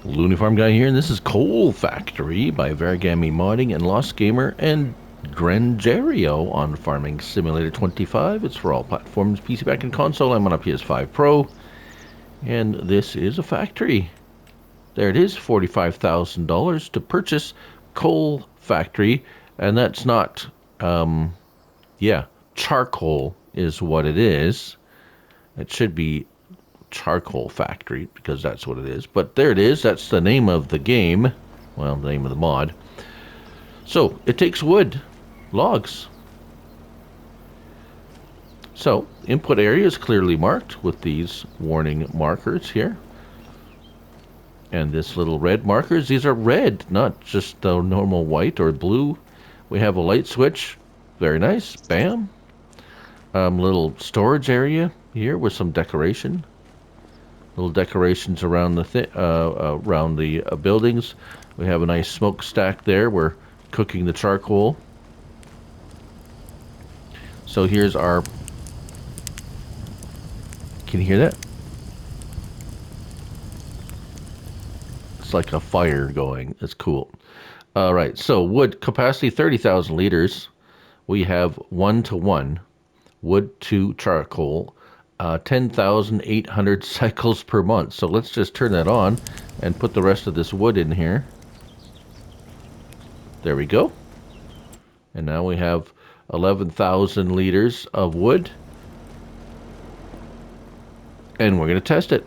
Looney Farm Guy here, and this is Coal Factory by Vergamini Modding and Lost Gamer and Grangerio on Farming Simulator 25. It's for all platforms, PC, Mac, and console. I'm on a PS5 Pro, and this is a factory. There it is, $45,000 to purchase Coal Factory, and that's not, charcoal is what it is. It should be Charcoal Factory because that's what it is, but there it is. That's the name of the game, well, the name of the mod. So it takes wood, logs. So input area is clearly marked with these warning markers here, and this little red markers, these are red, not just the normal white or blue. We have a light switch, very nice, bam. Little storage area here with some decoration. Little decorations around the buildings. We have a nice smokestack there. We're cooking the charcoal. So here's our. Can you hear that? It's like a fire going. It's cool. All right. So wood capacity 30,000 liters. We have 1-to-1 wood to charcoal. 10,800 cycles per month. So let's just turn that on and put the rest of this wood in here. There we go. And now we have 11,000 liters of wood. And we're going to test it.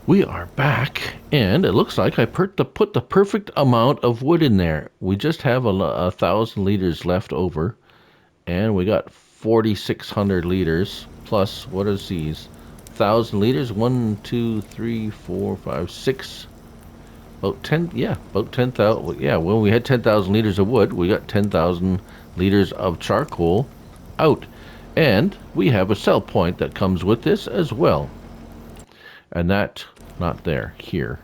We are back, and it looks like I put the perfect amount of wood in there. We just have 1,000 liters left over. And we got 4,600 liters plus, what is these? 1,000 liters? 1, 2, 3, 4, 5, 6. About 10, yeah, about 10,000. Yeah, when we had 10,000 liters of wood, we got 10,000 liters of charcoal out. And we have a sell point that comes with this as well. And that, not there, here.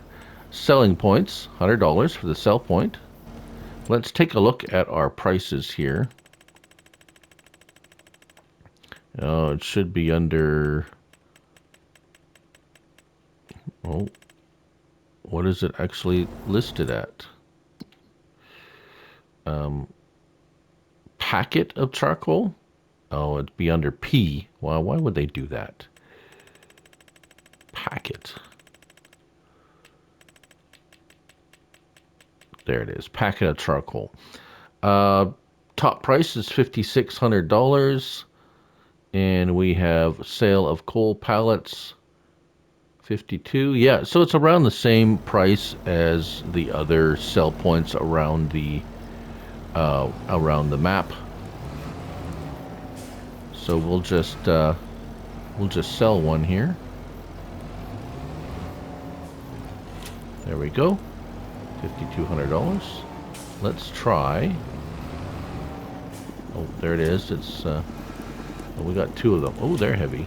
Selling points, $100 for the sell point. Let's take a look at our prices here. It should be under, oh, what is it actually listed at? Packet of charcoal? Oh, it'd be under P. Well, why would they do that? Packet. There it is, packet of charcoal. Top price is $5,600. And we have sale of coal pallets, 52. Yeah, so it's around the same price as the other sell points around the map. So we'll just sell one here. There we go, $5,200. Let's try. Oh, there it is. It's we got 2 of them. Oh, they're heavy.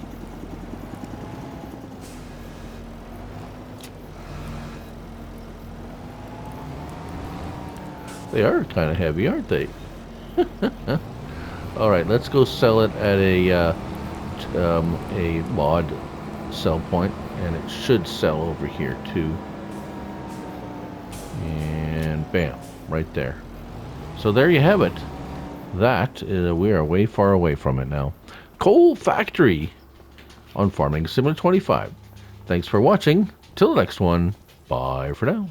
They are kind of heavy, aren't they? All right, let's go sell it at a mod sell point, and it should sell over here too. And bam, right there. So there you have it. That we are way far away from it now. Coal Factory on Farming Simulator 25. Thanks for watching. Till the next one. Bye for now.